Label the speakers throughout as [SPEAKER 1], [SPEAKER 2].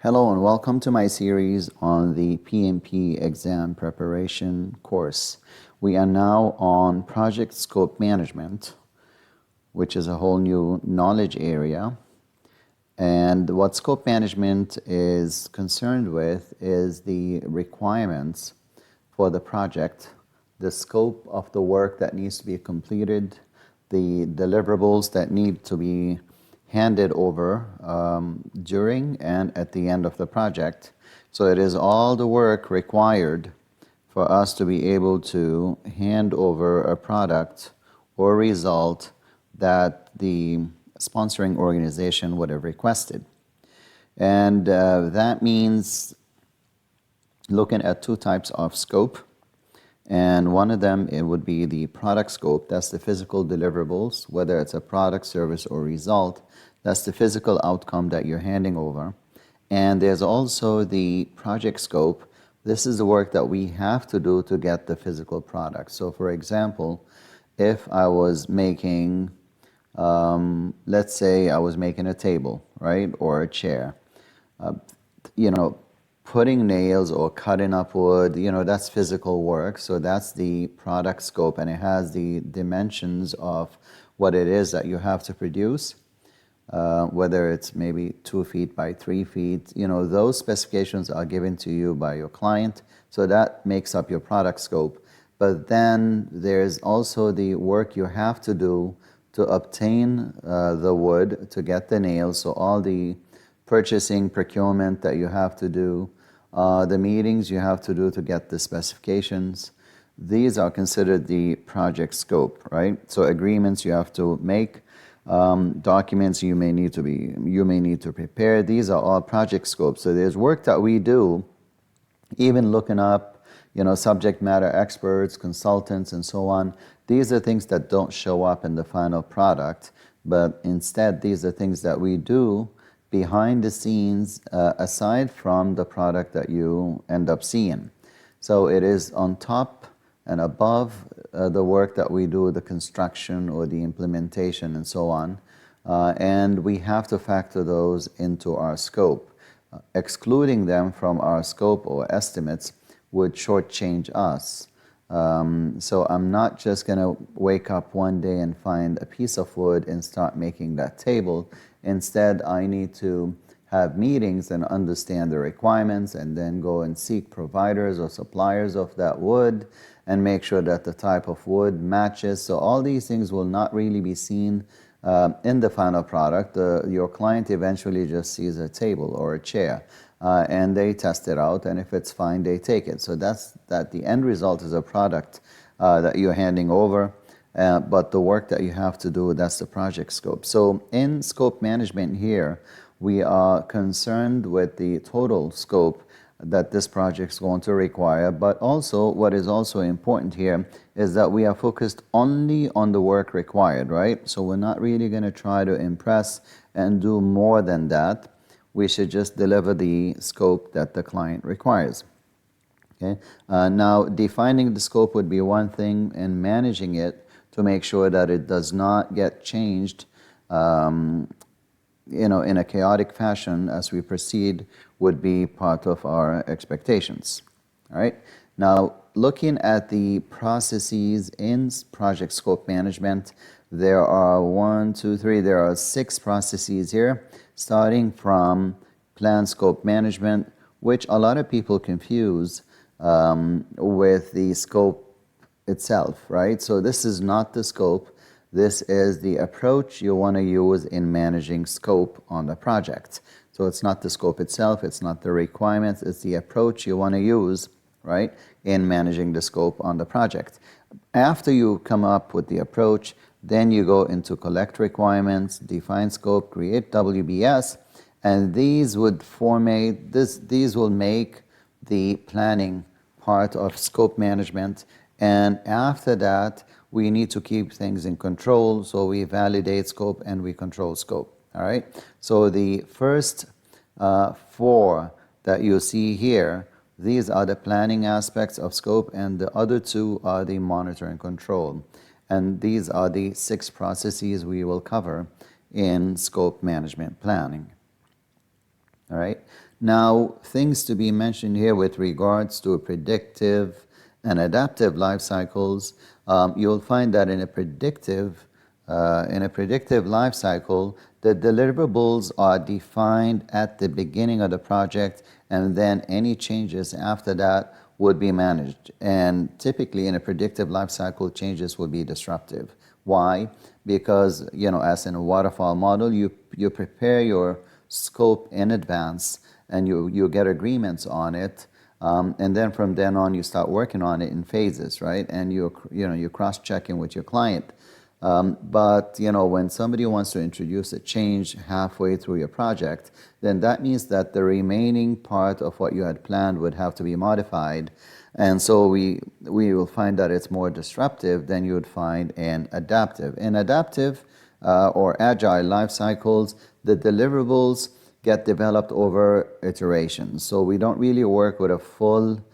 [SPEAKER 1] Hello and welcome to my series on the PMP Exam Preparation course. We are now on Project Scope Management, which is a whole new knowledge area. And what scope management is concerned with is the requirements for the project, the scope of the work that needs to be completed, the deliverables that need to be handed over during and at the end of the project. So it is all the work required for us to be able to hand over a product or result that the sponsoring organization would have requested. And that means looking at two types of scope. And one of them, it would be the product scope. That's the physical deliverables, whether it's a product, service, or result. That's the physical outcome that you're handing over. And there's also the project scope. This is the work that we have to do to get the physical product. So for example, if I was making, let's say I was making a table, right, or a chair, putting nails or cutting up wood, that's physical work. So that's the product scope, and it has the dimensions of what it is that you have to produce, whether it's maybe 2 feet by 3 feet. Those specifications are given to you by your client. So that makes up your product scope. But then there's also the work you have to do to obtain the wood, to get the nails. So all the purchasing, procurement that you have to do, the meetings you have to do to get the specifications. These are considered the project scope, right? So agreements you have to make, documents you may need to prepare. These are all project scopes. So there's work that we do, even looking up, subject matter experts, consultants, and so on. These are things that don't show up in the final product, but instead these are things that we do behind the scenes, aside from the product that you end up seeing. So it is on top and above the work that we do, the construction or the implementation and so on. And we have to factor those into our scope. Excluding them from our scope or estimates would shortchange us. So I'm not just going to wake up one day and find a piece of wood and start making that table. Instead, I need to have meetings and understand the requirements, and then go and seek providers or suppliers of that wood and make sure that the type of wood matches. So all these things will not really be seen in the final product. Your client eventually just sees a table or a chair, and they test it out, and if it's fine, they take it. So that the end result is a product that you're handing over. But the work that you have to do, that's the project scope. So in scope management here, we are concerned with the total scope that this project is going to require. But also, what is also important here is that we are focused only on the work required, right? So we're not really going to try to impress and do more than that. We should just deliver the scope that the client requires. Okay. Now, defining the scope would be one thing, and managing it to make sure that it does not get changed, in a chaotic fashion as we proceed would be part of our expectations. All right. Now, looking at the processes in project scope management, there are 6 processes here, starting from plan scope management, which a lot of people confuse with the scope itself, right? So this is not the scope. This is the approach you want to use in managing scope on the project. So it's not the scope itself, it's not the requirements, it's the approach you want to use, right, in managing the scope on the project. After you come up with the approach, then you go into collect requirements, define scope, create WBS, and these will make the planning part of scope management. And after that, we need to keep things in control, so we validate scope and we control scope. All right. So the first 4 that you see here, these are the planning aspects of scope, and the other 2 are the monitor and control. And these are the 6 processes we will cover in scope management planning. All right. Now, things to be mentioned here with regards to predictive and adaptive life cycles. You'll find that in a predictive life cycle, the deliverables are defined at the beginning of the project, and then any changes after that would be managed. And typically, in a predictive life cycle, changes would be disruptive. Why? Because, as in a waterfall model, you prepare your scope in advance and you get agreements on it, and then from then on you start working on it in phases, right? And you're cross-checking with your client. But when somebody wants to introduce a change halfway through your project, then that means that the remaining part of what you had planned would have to be modified. And so we will find that it's more disruptive than you would find in adaptive. In adaptive or agile life cycles, the deliverables get developed over iterations. So we don't really work with a full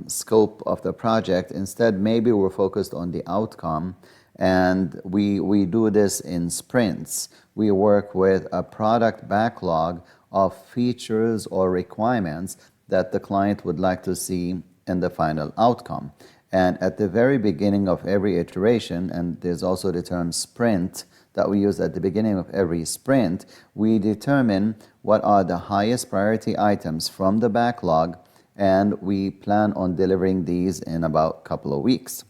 [SPEAKER 1] scope of the project. Instead, maybe we're focused on the outcome, and we do this in sprints. We work with a product backlog of features or requirements that the client would like to see in the final outcome. And at the very beginning of every iteration, and there's also the term sprint that we use at the beginning of every sprint, we determine what are the highest priority items from the backlog, and we plan on delivering these in about a couple of weeks.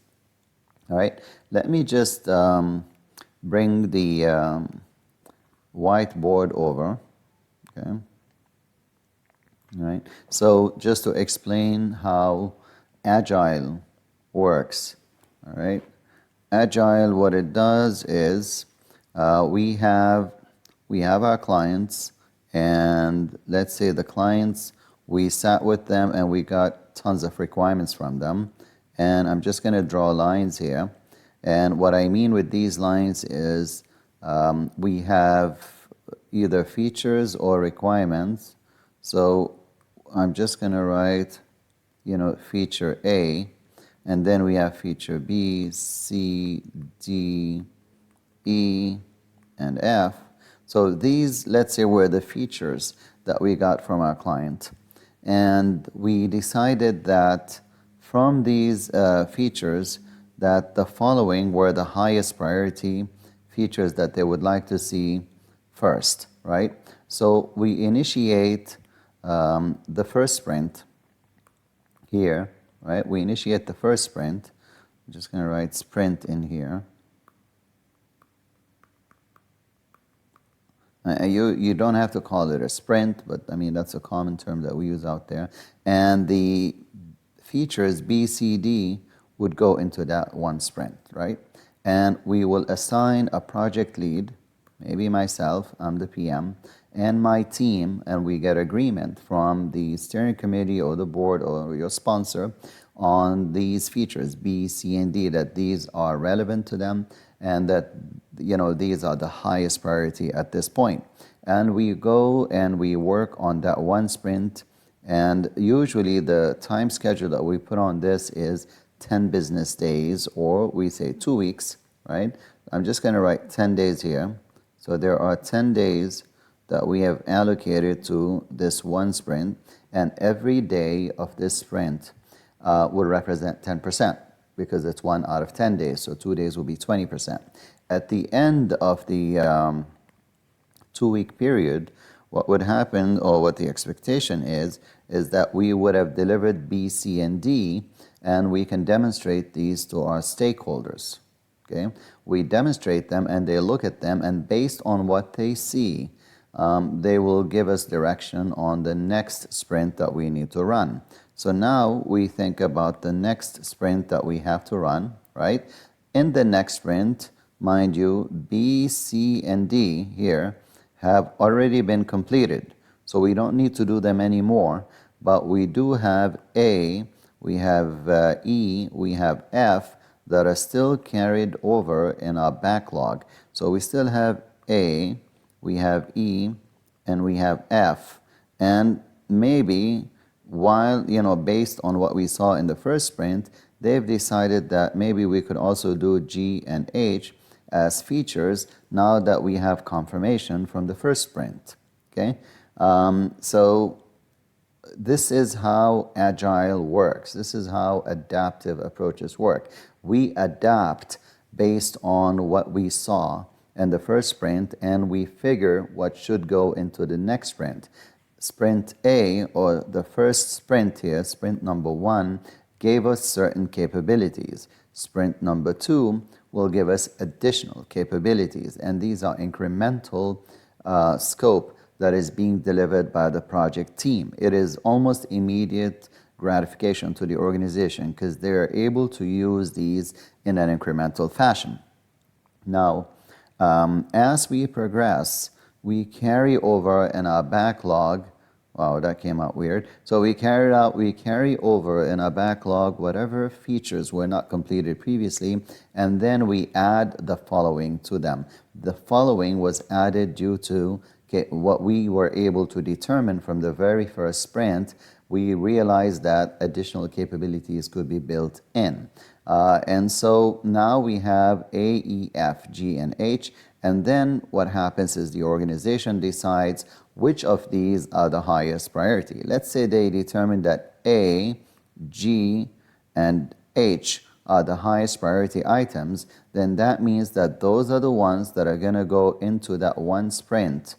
[SPEAKER 1] All right, let me just bring the whiteboard over. Okay. All right, so just to explain how Agile works. All right, Agile, what it does is we have our clients, and let's say the clients, we sat with them and we got tons of requirements from them. And I'm just going to draw lines here. And what I mean with these lines is we have either features or requirements. So I'm just going to write, feature A, and then we have feature B, C, D, E, and F. So these, let's say, were the features that we got from our client. And we decided that from these features that the following were the highest priority features that they would like to see first, right? So we initiate the first sprint here, right? We initiate the first sprint. I'm just going to write sprint in here. You don't have to call it a sprint, but I mean, that's a common term that we use out there. And the features B, C, D would go into that one sprint, right? And we will assign a project lead, maybe myself, I'm the PM, and my team, and we get agreement from the steering committee or the board or your sponsor on these features, B, C, and D, that these are relevant to them and that these are the highest priority at this point. And we go and we work on that one sprint, and usually the time schedule that we put on this is 10 business days, or we say 2 weeks, right? I'm just going to write 10 days here. So there are 10 days that we have allocated to this one sprint, and every day of this sprint will represent 10%, because it's 1 out of 10 days, so 2 days will be 20%. At the end of the 2-week period, what would happen, or what the expectation is that we would have delivered B, C, and D, and we can demonstrate these to our stakeholders. Okay, we demonstrate them and they look at them, and based on what they see, they will give us direction on the next sprint that we need to run. So now we think about the next sprint that we have to run, right? In the next sprint, mind you, B, C, and D here have already been completed. So we don't need to do them anymore, but we do have A, we have E, we have F that are still carried over in our backlog. So we still have A, we have E, and we have F. And maybe while, based on what we saw in the first sprint, they've decided that maybe we could also do G and H as features now that we have confirmation from the first sprint. Okay? So this is how Agile works. This is how adaptive approaches work. We adapt based on what we saw in the first sprint, and we figure what should go into the next sprint. Sprint A, or the first sprint here, sprint number 1, gave us certain capabilities. Sprint number 2 will give us additional capabilities, and these are incremental scope that is being delivered by the project team. It is almost immediate gratification to the organization because they are able to use these in an incremental fashion. Now, as we progress, we carry over in our backlog. Wow, that came out weird. So we carry over in our backlog whatever features were not completed previously, and then we add the following to them. The following was added due to what we were able to determine from the very first sprint. We realized that additional capabilities could be built in. And so now we have A, E, F, G, and H. And then what happens is the organization decides which of these are the highest priority. Let's say they determine that A, G, and H are the highest priority items. Then that means that those are the ones that are going to go into that one sprint.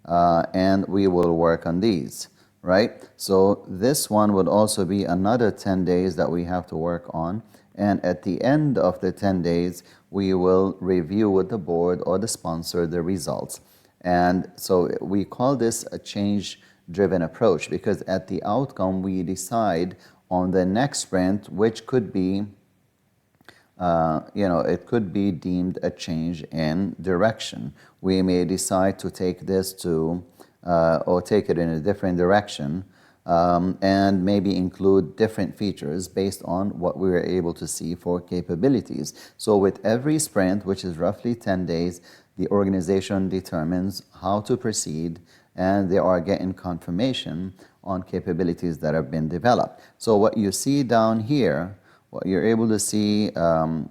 [SPEAKER 1] And we will work on these, right? So this one would also be another 10 days that we have to work on. And at the end of the 10 days, we will review with the board or the sponsor the results. And so we call this a change-driven approach because at the outcome, we decide on the next sprint, which could be it could be deemed a change in direction. We may decide to take this to, or take it in a different direction, and maybe include different features based on what we were able to see for capabilities. So with every sprint, which is roughly 10 days, the organization determines how to proceed, and they are getting confirmation on capabilities that have been developed. So what you see down here, what you're able to see down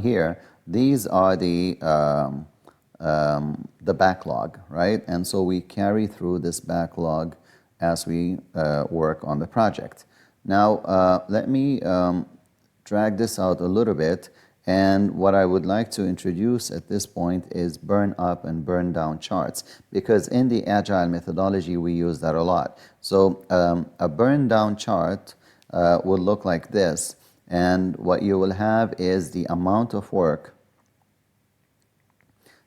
[SPEAKER 1] here, these are the backlog, right? And so we carry through this backlog as we work on the project. Now, let me drag this out a little bit. And what I would like to introduce at this point is burn up and burn down charts, because in the Agile methodology, we use that a lot. So a burn down chart will look like this, and what you will have is the amount of work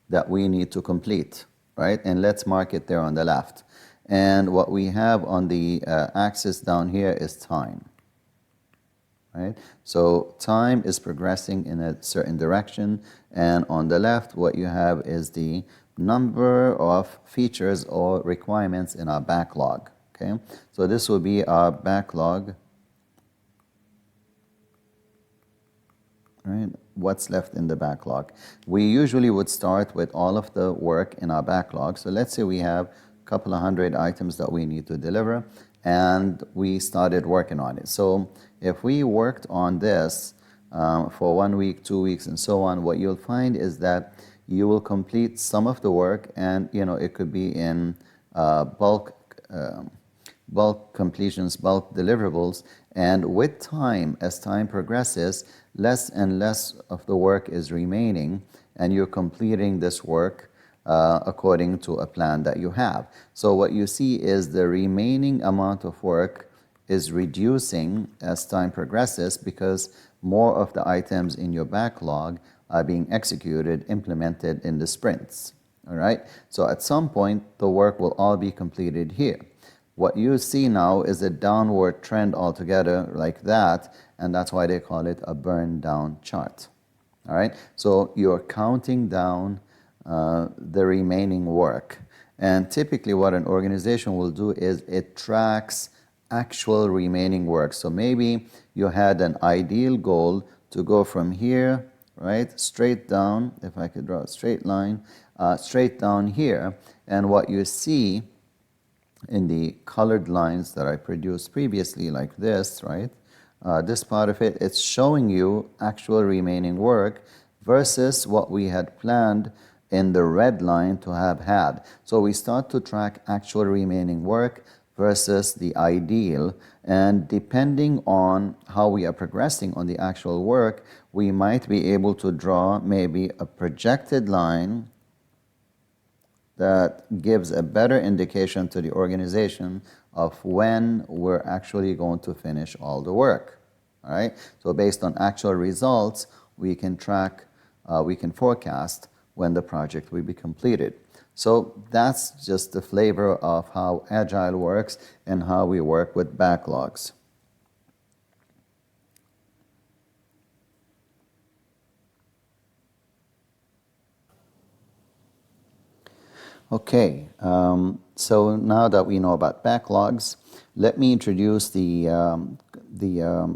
[SPEAKER 1] that we need to complete, right? And let's mark it there on the left. And what we have on the axis down here is time, right? So time is progressing in a certain direction, and on the left, what you have is the number of features or requirements in our backlog, okay? So this will be our backlog. Right? What's left in the backlog? We usually would start with all of the work in our backlog. So let's say we have a couple of hundred items that we need to deliver, and we started working on it. So if we worked on this for 1 week, 2 weeks, and so on, what you'll find is that you will complete some of the work, and it could be in bulk completions, bulk deliverables, and with time, as time progresses, less and less of the work is remaining, and you're completing this work according to a plan that you have. So what you see is the remaining amount of work is reducing as time progresses because more of the items in your backlog are being executed, implemented in the sprints. All right? So at some point, the work will all be completed here. What you see now is a downward trend altogether like that, and that's why they call it a burn down chart. All right? So you're counting down the remaining work. And typically what an organization will do is it tracks actual remaining work. So maybe you had an ideal goal to go from here, right, straight down, if I could draw a straight line, straight down here. And what you see in the colored lines that I produced previously, like this, right? This part of it, it's showing you actual remaining work versus what we had planned in the red line to have had. So we start to track actual remaining work versus the ideal, and depending on how we are progressing on the actual work, we might be able to draw maybe a projected line that gives a better indication to the organization of when we're actually going to finish all the work. All right. So based on actual results, we can track, we can forecast when the project will be completed. So that's just the flavor of how Agile works and how we work with backlogs. Okay, so now that we know about backlogs, let me introduce the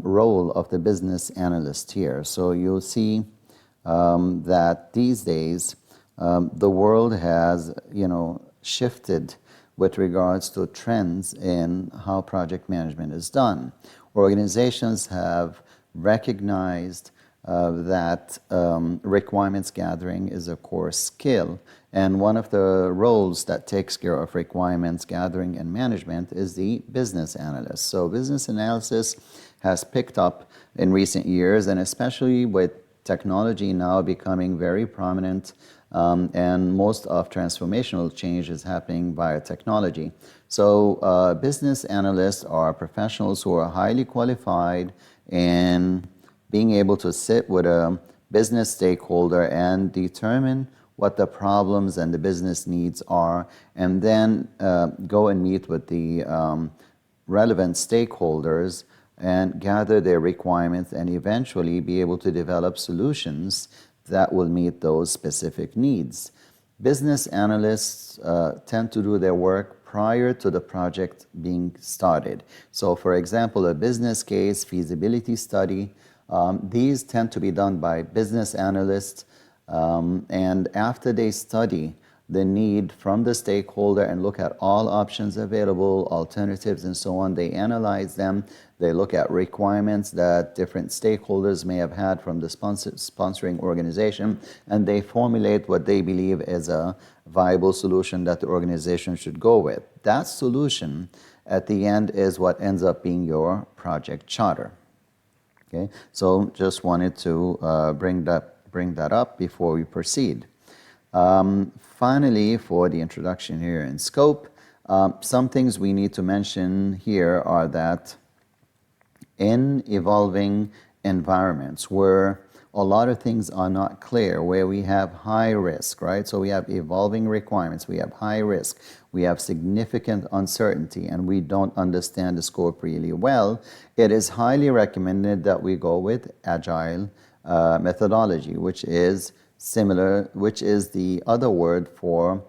[SPEAKER 1] role of the business analyst here. So you'll see that these days the world has, shifted with regards to trends in how project management is done. Organizations have recognized that requirements gathering is a core skill, and one of the roles that takes care of requirements gathering and management is the business analyst. So business analysis has picked up in recent years, and especially with technology now becoming very prominent, and most of transformational change is happening via technology. So business analysts are professionals who are highly qualified in being able to sit with a business stakeholder and determine what the problems and the business needs are, and then go and meet with the relevant stakeholders and gather their requirements and eventually be able to develop solutions that will meet those specific needs. Business analysts tend to do their work prior to the project being started. So for example, a business case, feasibility study, these tend to be done by business analysts, and after they study the need from the stakeholder and look at all options available, alternatives and so on, they analyze them, they look at requirements that different stakeholders may have had from the sponsoring organization, and they formulate what they believe is a viable solution that the organization should go with. That solution at the end is what ends up being your project charter. Okay, so just wanted to bring that up before we proceed. Finally, for the introduction here in scope, some things we need to mention here are that in evolving environments where a lot of things are not clear, where we have high risk, right? So we have evolving requirements, we have high risk, we have significant uncertainty, and we don't understand the scope really well, it is highly recommended that we go with Agile methodology, which is similar, which is the other word for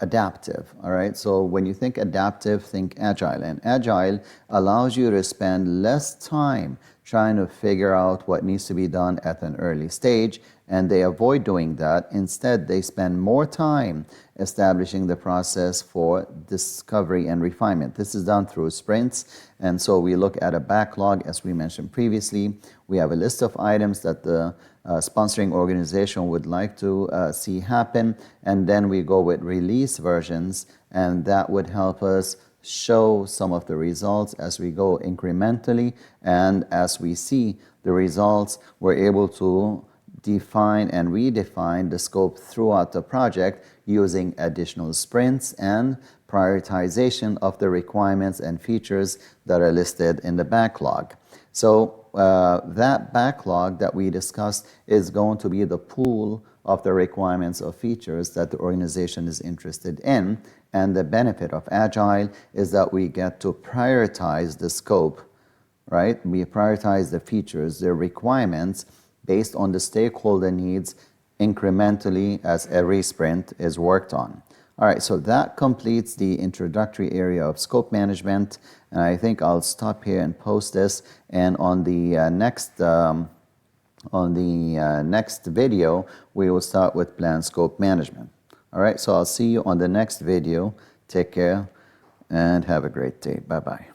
[SPEAKER 1] adaptive. All right, so when you think adaptive, think Agile, and Agile allows you to spend less time trying to figure out what needs to be done at an early stage, and they avoid doing that. Instead, they spend more time establishing the process for discovery and refinement. This is done through sprints, and so we look at a backlog, as we mentioned previously. We have a list of items that the sponsoring organization would like to see happen, and then we go with release versions, and that would help us show some of the results as we go incrementally, and as we see the results, we're able to define and redefine the scope throughout the project using additional sprints and prioritization of the requirements and features that are listed in the backlog. So that backlog that we discussed is going to be the pool of the requirements of features that the organization is interested in. And the benefit of Agile is that we get to prioritize the scope, right? We prioritize the features, the requirements based on the stakeholder needs incrementally as every sprint is worked on. All right, so that completes the introductory area of scope management, and I think I'll stop here and post this, and on the next video, we will start with plan scope management. All right, so I'll see you on the next video. Take care and have a great day. Bye-bye.